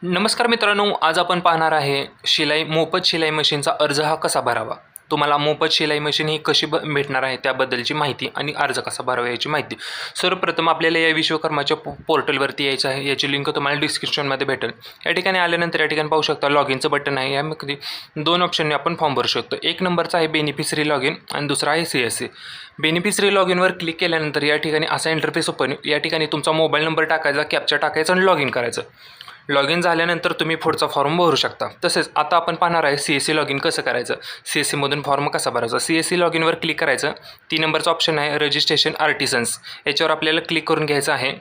नमस्कार मित्रांनो, आज आपण पाहणार आहे मोफत शिलाई मशीनचा अर्ज हा कसा भरावा. तुम्हाला मोफत शिलाई मशीन ही कशी भेटणार आहे त्याबद्दलची माहिती आणि अर्ज कसा भरावा याची माहिती. सर्वप्रथम आपल्याला या विश्वकर्माच्या पोर्टलवरती यायचं आहे. याची लिंक तुम्हाला डिस्क्रिप्शनमध्ये भेटेल. या ठिकाणी आल्यानंतर या ठिकाणी पाहू शकता लॉगिनचं बटन आहे. यामध्ये दोन ऑप्शनने आपण फॉर्म भरू शकतो. एक नंबरचा आहे बेनिफिशरी लॉगिन आणि दुसरा आहे CSC. बेनिफिशरी लॉगिनवर क्लिक केल्यानंतर या ठिकाणी असा इंटरफेस ओपन. या ठिकाणी तुमचा मोबाईल नंबर टाकायचा, कॅप्चा टाकायचा आणि लॉगिन करायचं. लॉगिन झाल्यानंतर तुम्ही पुढचा फॉर्म भरू शकता. तसेच आता आपण पाहणार आहे CSC लॉगिन कसं करायचं, CSCमधून फॉर्म कसा भरायचा. CSC लॉगिनवर क्लिक करायचं. 3 नंबरचा ऑप्शन आहे रजिस्ट्रेशन आर्टिसन्स, याच्यावर आपल्याला क्लिक करून घ्यायचं आहे.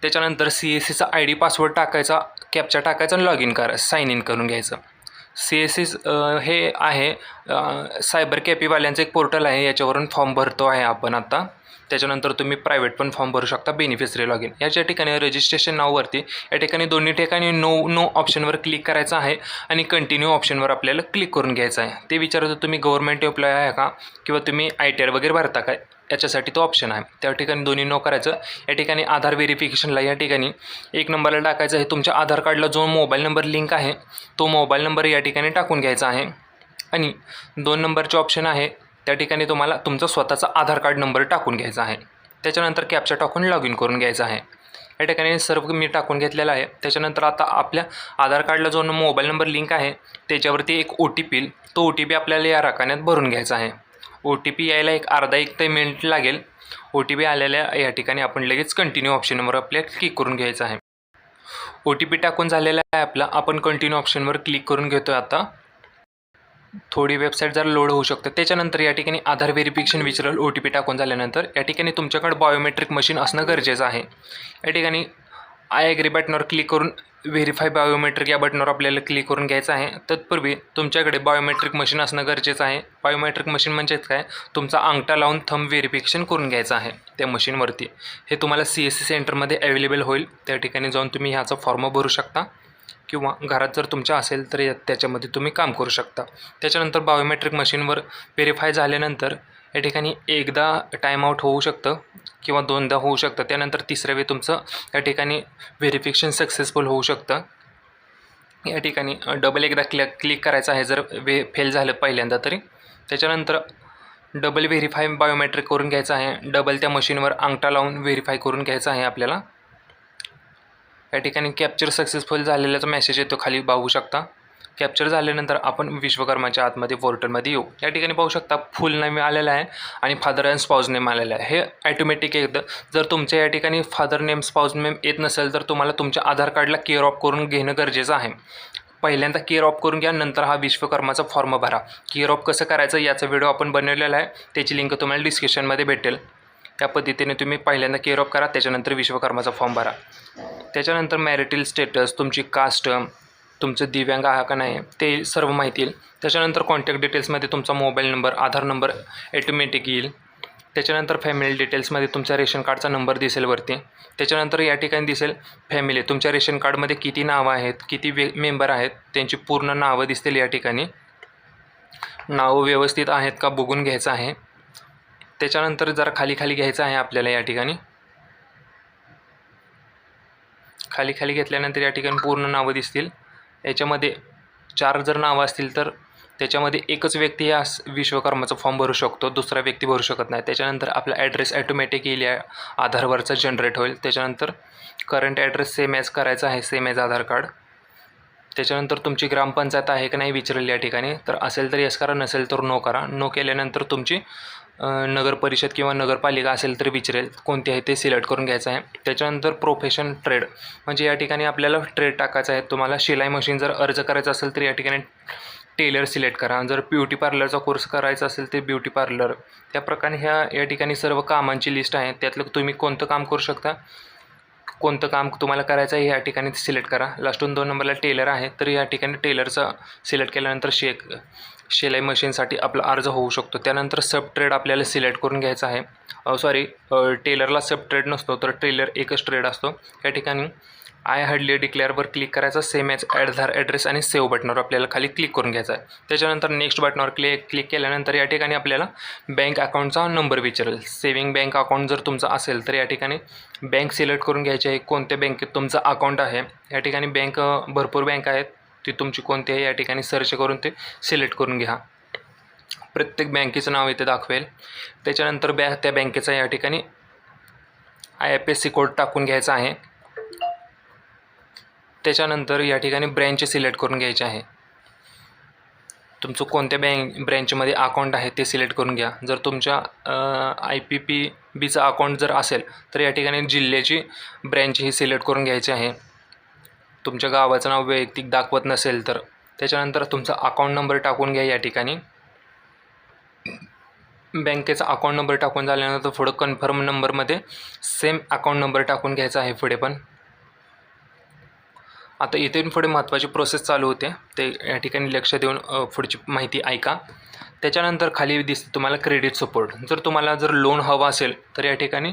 त्याच्यानंतर CSCचा ID पासवर्ड टाकायचा, कॅप्चा टाकायचा आणि लॉगिन करायचं, साइन इन करून घ्यायचं. CSC हे आहे सायबर कॅफेवाल्यांचं एक पोर्टल आहे, याच्यावरून फॉर्म भरतो आहे आपण आता. त्याच्यानंतर तुम्ही प्रायव्हेट पण फॉर्म भरू शकता. बेनिफिशरी लॉगिन याच्या ठिकाणी रजिस्ट्रेशन नाववरती या ठिकाणी दोन्ही ठिकाणी नो ऑप्शनवर क्लिक करायचं आहे आणि कंटिन्यू ऑप्शनवर आपल्याला क्लिक करून घ्यायचं आहे. ते विचारतं तुम्ही गव्हर्नमेंट एम्प्लॉय आहे का किंवा तुम्ही ITR वगैरे भरता काय, याच्यासाठी तो ऑप्शन आहे. त्या ठिकाणी दोन्ही नो करायचं. या ठिकाणी आधार व्हेरिफिकेशनला या ठिकाणी 1 नंबरला टाकायचं आहे तुमच्या आधार कार्डला जो मोबाईल नंबर लिंक आहे तो मोबाईल नंबर या ठिकाणी टाकून घ्यायचा आहे. आणि 2 नंबरचे ऑप्शन आहे त्या ठिकाणी तुम्हाला तुमचा स्वतःचा आधार कार्ड नंबर टाकून घ्यायचा आहे. त्याच्यानंतर कॅप्चा टाकून लॉगिन करून घ्यायचं आहे. या ठिकाणी सर्व मी टाकून घेतलेला आहे. त्याच्यानंतर आता आपल्या आधार कार्डला जो मोबाईल नंबर लिंक आहे त्याच्यावरती एक OTP येईल. तो OTP आपल्याला या रकान्यात भरून घ्यायचा आहे. OTP यायला एक अर्धा 1 मिनिट लागेल. OTP आलेल्या या ठिकाणी आपण लगेच कंटिन्यू ऑप्शनवर आपल्याला क्लिक करून घ्यायचं आहे. OTP टाकून झालेला आहे आपला. आपण कंटिन्यू ऑप्शनवर क्लिक करून घेतो आहे आता. थोडी वेबसाईट जरा लोड होऊ शकते. त्याच्यानंतर या ठिकाणी आधार व्हेरिफिकेशन विचारेल. OTP टाकून झाल्यानंतर या ठिकाणी तुमच्याकडे बायोमेट्रिक मशीन असणं गरजेचं आहे. या ठिकाणी आय ॲग्री बटनावर क्लिक करून व्हेरीफाय बायोमेट्रिक या बटनावर आपल्याला क्लिक करून घ्यायचं आहे. तत्पूर्वी तुमच्याकडे बायोमेट्रिक मशीन असणं गरजेचं आहे. बायोमेट्रिक मशीन म्हणजेच काय, तुमचा अंगठा लावून थंब व्हेरिफिकेशन करून घ्यायचं आहे त्या मशीनवरती. हे तुम्हाला CSC सेंटरमध्ये अवेलेबल होईल. त्या ठिकाणी जाऊन तुम्ही ह्याचा फॉर्म भरू शकता किंवा घरात जर तुमच्या असेल तर त्याच्यामध्ये तुम्ही काम करू शकता. त्याच्यानंतर बायोमेट्रिक मशीनवर व्हेरीफाय झाल्यानंतर या ठिकाणी एकदा टाईमआउट होऊ शकतं किंवा 2दा होऊ शकतं. त्यानंतर 3ऱ्या वेळी तुमचं या ठिकाणी व्हेरिफिकेशन सक्सेसफुल होऊ शकतं. या ठिकाणी डबल एकदा क्लिक करायचं आहे जर फेल झालं पहिल्यांदा तरी. त्याच्यानंतर डबल व्हेरीफाय बायोमेट्रिक करून घ्यायचं आहे. डबल त्या मशीनवर अंगठा लावून व्हेरीफाय करून घ्यायचं आहे आपल्याला. या ठिकाणी कॅप्चर सक्सेसफुल झालेल्याचा मेसेज येतो खाली पाहू शकता. कॅप्चर झाल्यानंतर आपण विश्वकर्माच्या आतमध्ये पोर्टलमध्ये येऊ. या ठिकाणी पाहू शकता फुल नेम आलेला आहे आणि फादर अँड स्पाऊस नेम आलेला आहे. हे ॲटोमॅटिक एकदा जर तुमच्या या ठिकाणी फादर नेम स्पाऊस नेम येत नसेल तर तुम्हाला तुमच्या आधार कार्डला केअर ऑफ करून घेणं गरजेचं आहे. पहिल्यांदा केअर ऑफ करून घ्या, नंतर हा विश्वकर्माचा फॉर्म भरा. केअर ऑफ कसं करायचं याचा व्हिडिओ आपण बनवलेला आहे, त्याची लिंक तुम्हाला डिस्क्रिप्शनमध्ये भेटेल. त्या पद्धतीने तुम्ही पहिल्यांदा केअर ऑफ करा, त्याच्यानंतर विश्वकर्माचा फॉर्म भरा. त्याच्यानंतर मॅरिटल स्टेटस, तुमची कास्ट, तुमचं दिव्यांग आहे का नाही ते सर्व माहिती येईल. त्याच्यानंतर कॉन्टॅक्ट डिटेल्समध्ये तुमचा मोबाईल नंबर, आधार नंबर ॲटोमॅटिक येईल. त्याच्यानंतर फॅमिली डिटेल्समध्ये तुमच्या रेशन कार्डचा नंबर दिसेल वरती. त्याच्यानंतर या ठिकाणी दिसेल फॅमिली, तुमच्या रेशन कार्डमध्ये किती नावं आहेत, किती मेंबर आहेत त्यांची पूर्ण नावं दिसतील. या ठिकाणी नावं व्यवस्थित आहेत का बघून घ्यायचं आहे. त्याच्यानंतर जरा खाली घ्यायचं आहे आपल्याला. या ठिकाणी खाली घेतल्यानंतर या ठिकाणी पूर्ण नावं दिसतील. याच्यामध्ये 4 जर नावं असतील तर त्याच्यामध्ये एकच व्यक्ती या विश्वकर्माचा फॉर्म भरू शकतो, दुसरा व्यक्ती भरू शकत नाही. त्याच्यानंतर आपला ॲड्रेस ॲटोमॅटिक येईल, या आधारवरचा जनरेट होईल. त्याच्यानंतर करंट ॲड्रेस सेम ॲज करायचा आहे, सेम ॲज आधार कार्ड. त्याच्यानंतर तुमची ग्रामपंचायत आहे का नाही विचारली या ठिकाणी, तर असेल तर येस करा, नसेल तर नो करा. नो केल्यानंतर तुमची नगर परिषद किंवा नगरपालिका असेल तर विचारेल कोणती आहे ते सिलेक्ट करून घ्यायचं आहे. त्याच्यानंतर प्रोफेशन ट्रेड, म्हणजे या ठिकाणी आपल्याला ट्रेड टाकायचा आहे. तुम्हाला शिलाई मशीन जर अर्ज करायचा असेल तर या ठिकाणी टेलर सिलेक्ट करा. जर ब्युटी पार्लरचा कोर्स करायचा असेल तर ब्युटी पार्लर. त्या प्रकारे या ठिकाणी सर्व कामांची लिस्ट आहे, त्यातलं तुम्ही कोणतं काम करू शकता, कोणतं काम तुम्हाला करायचं आहे या ठिकाणी सिलेक्ट करा. लास्टून 2 नंबरला टेलर आहे, तर या ठिकाणी टेलरचा सिलेक्ट केल्यानंतर शिलाई मशीनसाठी आपला अर्ज होऊ शकतो. त्यानंतर सब ट्रेड आपल्याला सिलेक्ट करून घ्यायचा आहे. टेलरला सब ट्रेड नसतो तर टेलर एकच ट्रेड असतो. या ठिकाणी आय हार्डली डिक्लेअरवर क्लिक करायचं, सेम ॲज आधार ॲड्रेस आणि सेव्ह बटनावर आपल्याला खाली क्लिक करून घ्यायचा आहे. त्याच्यानंतर नेक्स्ट बटनावर क्लिक केल्यानंतर या ठिकाणी आपल्याला बँक अकाउंटचा नंबर विचारेल. सेविंग बँक अकाउंट जर तुमचं असेल तर या ठिकाणी बँक सिलेक्ट करून घ्यायची आहे, कोणत्या बँकेत तुमचं अकाउंट आहे. या ठिकाणी भरपूर बँक आहेत, ती तुमची कोणती आहे या ठिकाणी सर्च करून ते सिलेक्ट करून घ्या. प्रत्येक बँकेचं नाव इथे दाखवेल. त्याच्यानंतर त्या बँकेचा या ठिकाणी IFSC कोड टाकून घ्यायचा आहे. त्याच्यानंतर या ठिकाणी ब्रँच सिलेक्ट करून घ्यायचे आहे. तुमचं कोणत्या ब्रँचमध्ये अकाउंट आहे ते सिलेक्ट करून घ्या. जर तुमच्या IPPBचं अकाउंट जर असेल तर या ठिकाणी जिल्ह्याची ब्रँच ही सिलेक्ट करून घ्यायची आहे. तुमच्या गावाचं नाव वैयक्तिक दाखवत नसेल तर. त्याच्यानंतर तुमचा अकाउंट नंबर टाकून घ्या. या ठिकाणी बँकेचा अकाउंट नंबर टाकून झाल्यानंतर पुढं कन्फर्म नंबरमध्ये सेम अकाउंट नंबर टाकून घ्यायचा आहे पुढे पण. आता इथून पुढे महत्त्वाची प्रोसेस चालू होते, ते या ठिकाणी लक्ष देऊन पुढची माहिती ऐका. त्याच्यानंतर खाली दिसते तुम्हाला क्रेडिट सपोर्ट. जर लोन हवं असेल तर या ठिकाणी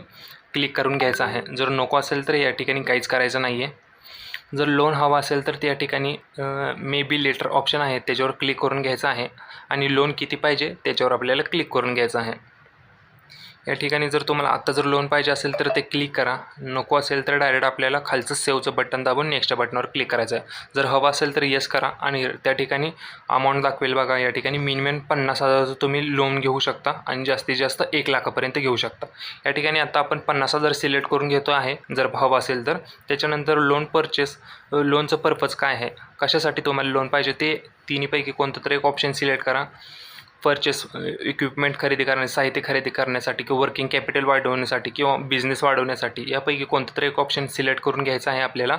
क्लिक करून घ्यायचं आहे. जर नको असेल तर या ठिकाणी काहीच करायचं नाही आहे. जर लोन हवं असेल तर त्या ठिकाणी मे बी लेटर ऑप्शन आहे, त्याच्यावर क्लिक करून घ्यायचं आहे आणि लोन किती पाहिजे त्याच्यावर आपल्याला क्लिक करून घ्यायचं आहे. या ठिकाणी जर तुम्हाला आत्ता जर लोन पाहिजे असेल तर ते क्लिक करा. नको असेल तर डायरेक्ट आपल्याला खालचं सेव्हचं बटन दाबून नेक्स्टच्या बटनावर क्लिक करायचं आहे. जर हवं असेल तर येस करा आणि त्या ठिकाणी अमाऊंट दाखवेल बघा. या ठिकाणी मिनिमम 50,000 तुम्ही लोन घेऊ शकता आणि जास्तीत जास्त 1 लाखापर्यंत घेऊ शकता. या ठिकाणी आता आपण 50,000 सिलेक्ट करून घेतो आहे जर हवं असेल तर. त्याच्यानंतर लोनचं पर्पज काय आहे, कशासाठी तुम्हाला लोन पाहिजे ते तिन्हीपैकी कोणतं तरी एक ऑप्शन सिलेक्ट करा. परचेस इक्विपमेंट खरेदी करण्यासाठी, साहित्य खरेदी करण्यासाठी किंवा वर्किंग कॅपिटल वाढवण्यासाठी किंवा बिझनेस वाढवण्यासाठी, यापैकी कोणतं तरी एक ऑप्शन सिलेक्ट करून घ्यायचं आहे आपल्याला.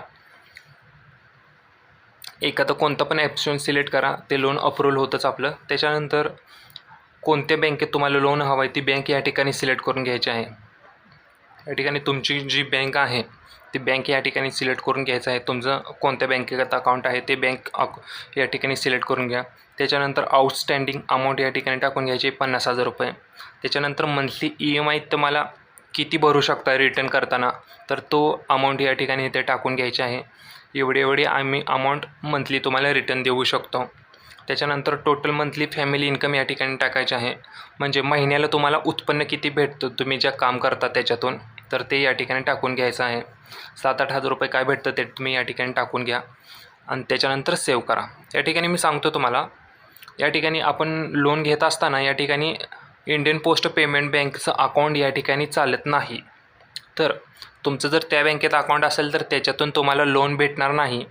एखादं कोणतं पण ऑप्शन सिलेक्ट करा, ते लोन अप्रूव्हल होतंच आपलं. त्याच्यानंतर कोणत्या बँकेत तुम्हाला लोन हवं आहे ती बँक या ठिकाणी सिलेक्ट करून घ्यायची आहे. या ठिकाणी तुमची जी बँक आहे ती बँक या ठिकाणी सिलेक्ट करून घ्यायचं आहे. तुमचं कोणत्या बँकेत अकाउंट आहे ते बँक या ठिकाणी सिलेक्ट करून घ्या. त्याच्यानंतर आउटस्टँडिंग अमाऊंट या ठिकाणी टाकून घ्यायची 50,000 रुपये. त्याच्यानंतर मंथली EMI तुम्हाला किती भरू शकता रिटर्न करताना, तर तो अमाऊंट या ठिकाणी इथे टाकून घ्यायची आहे. एवढी आम्ही अमाऊंट मंथली तुम्हाला रिटर्न देऊ शकतो. त्याच्यानंतर टोटल मंथली फॅमिली इन्कम या ठिकाणी टाकायचे आहे. म्हणजे महिन्याला तुम्हाला उत्पन्न किती भेटतं तुम्ही ज्या काम करता त्याच्यातून, तर ते या ठिकाणी टाकून घ्यायचं आहे. 7-8 हजार रुपये काय भेटतं ते तुम्ही या ठिकाणी टाकून घ्या आणि त्याच्यानंतर सेव्ह करा. या ठिकाणी मी सांगतो तुम्हाला, या ठिकाणी आपण लोन घेत असताना या ठिकाणी इंडियन पोस्ट पेमेंट बँकचं अकाउंट या ठिकाणी चालत नाही. तर तुमचं जर त्या बँकेत अकाउंट असेल तर त्याच्यातून तुम्हाला लोन भेटणार नाही.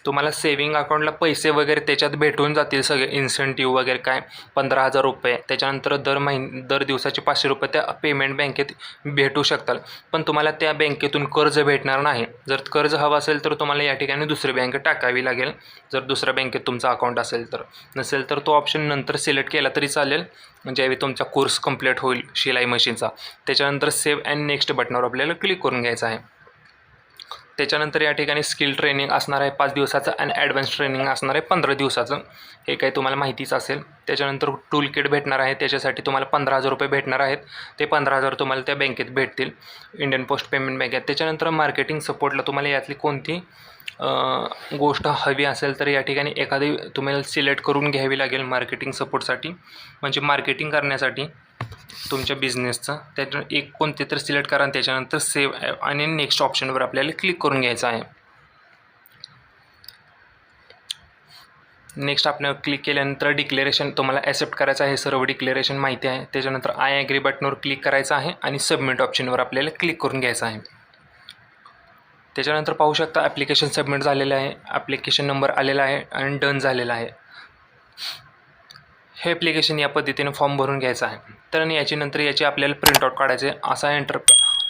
तुम्हाला सेविंग अकाउंटला पैसे वगैरे त्याच्यात भेटून जातील सगळे, इन्सेंटिव्ह वगैरे काय 15,000 रुपये. त्याच्यानंतर दर दिवसाचे 500 रुपये त्या पेमेंट बँकेत भेटू शकतात. पण तुम्हाला त्या बँकेतून कर्ज भेटणार नाही. जर कर्ज हवं असेल तर तुम्हाला या ठिकाणी दुसरी बँक टाकावी लागेल, जर दुसऱ्या बँकेत तुमचा अकाउंट असेल तर. नसेल तर तो ऑप्शन नंतर सिलेक्ट केला तरी चालेल, ज्यावेळी तुमचा कोर्स कंप्लीट होईल शिलाई मशीनचा. त्याच्यानंतर सेव्ह अँड नेक्स्ट बटनावर आपल्याला क्लिक करून घ्यायचं आहे. त्याच्यानंतर या ठिकाणी स्किल ट्रेनिंग असणार आहे 5 दिवसाचं आणि ॲडव्हान्स ट्रेनिंग असणार आहे 15 दिवसाचं. हे काही तुम्हाला माहितीच असेल. त्याच्यानंतर टूल किट भेटणार आहे, त्याच्यासाठी तुम्हाला 15,000 रुपये भेटणार आहेत. ते 15,000 तुम्हाला त्या बँकेत भेटतील, इंडियन पोस्ट पेमेंट बँकेत. त्याच्यानंतर मार्केटिंग सपोर्टला तुम्हाला यातली कोणती गोष्ट हवी असेल तर या ठिकाणी एखादी तुम्हाला सिलेक्ट करून घ्यावी लागेल मार्केटिंग सपोर्टसाठी, म्हणजे मार्केटिंग करण्यासाठी तुमच्या बिझनेसचं. त्यातून एक कोणते तर सिलेक्ट करा आणि त्याच्यानंतर सेव्ह आणि नेक्स्ट ऑप्शनवर आपल्याला क्लिक करून घ्यायचं आहे. नेक्स्ट आपण क्लिक केल्यानंतर डिक्लेरेशन तुम्हाला ॲक्सेप्ट करायचं आहे, सर्व डिक्लेरेशन माहिती आहे. त्याच्यानंतर आय ॲग्री बटनवर क्लिक करायचं आहे आणि सबमिट ऑप्शनवर आपल्याला क्लिक करून घ्यायचं आहे. त्याच्यानंतर पाहू शकता ॲप्लिकेशन सबमिट झालेलं आहे, ॲप्लिकेशन नंबर आलेला आहे आणि डन झालेला आहे. हे ॲप्लिकेशन या पद्धतीने फॉर्म भरून घ्यायचं आहे. तर याची आपल्याला प्रिंटआउट काढायचे.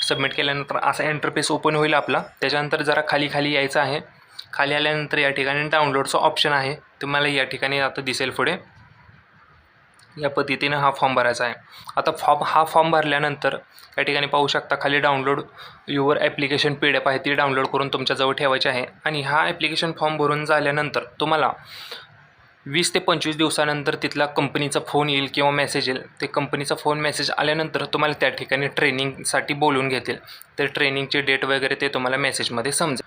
सबमिट केल्यानंतर असा इंटरफेस ओपन होईल आपला. त्याच्यानंतर जरा खाली यायचं आहे. खाली आल्यानंतर या ठिकाणी डाउनलोडचं ऑप्शन आहे, तुम्हाला या ठिकाणी आता दिसेल पुढे. या पद्धतीने हा फॉर्म भरायचा आहे. आता हा फॉर्म भरल्यानंतर या ठिकाणी पाहू शकता खाली डाउनलोड युअर ॲप्लिकेशन PDF आहे, ती डाउनलोड करून तुमच्याजवळ ठेवायची आहे. आणि हा ॲप्लिकेशन फॉर्म भरून झाल्यानंतर तुम्हाला 20 ते 25 दिवसानंतर तिथला कंपनीचा फोन येईल किंवा मेसेज येईल. ते कंपनीचा फोन मेसेज आल्यानंतर तुम्हाला त्या ठिकाणी ट्रेनिंगसाठी बोलवून घेतील. तर ट्रेनिंगची डेट वगैरे ते तुम्हाला मेसेजमध्ये समजेल.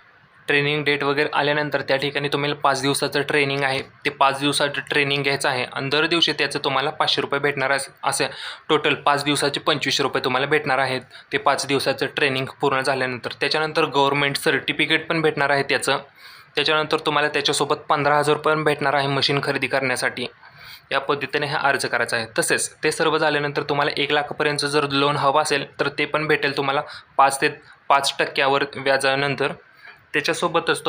ट्रेनिंग डेट वगैरे आल्यानंतर त्या ठिकाणी तुम्हाला 5 दिवसाचं ट्रेनिंग आहे. ते 5 दिवसाचं ट्रेनिंग घ्यायचं आहे आणि दर दिवशी त्याचं तुम्हाला ₹500 भेटणार असे टोटल 5 दिवसाचे ₹25 तुम्हाला भेटणार आहेत. ते 5 दिवसाचं ट्रेनिंग पूर्ण झाल्यानंतर त्याच्यानंतर गव्हर्नमेंट सर्टिफिकेट पण भेटणार आहे त्याचं. त्याच्यानंतर तुम्हाला त्याच्यासोबत ₹15,000 पण भेटणार आहे मशीन खरेदी करण्यासाठी. या पद्धतीने हा अर्ज करायचा आहे. तसेच ते सर्व झाल्यानंतर तुम्हाला 1 लाखापर्यंतचं जर लोन हवं असेल तर ते पण भेटेल तुम्हाला 5% व्याजानंतर. त्याच्यासोबतच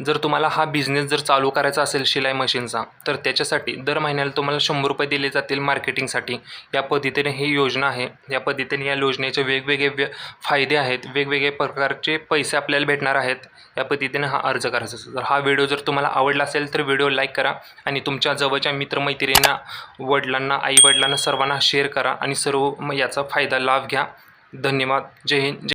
जर तुम्हाला हा बिझनेस जर चालू करायचा असेल शिलाई मशीनचा, तर त्याच्यासाठी दर महिन्याला तुम्हाला ₹100 दिले जातील मार्केटिंगसाठी. या पद्धतीने ही योजना आहे. या पद्धतीने या योजनेचे वेगवेगळे फायदे आहेत. वेगवेगळे प्रकारचे पैसे आपल्याला भेटणार आहेत. या पद्धतीने हा अर्ज करायचा असेल तर हा व्हिडिओ जर तुम्हाला आवडला असेल तर व्हिडिओ लाईक करा आणि तुमच्या जवळच्या मित्रमैत्रिणींना, वडिलांना, आईवडिलांना सर्वांना शेअर करा आणि सर्व याचा लाभ घ्या. धन्यवाद. जय हिंद.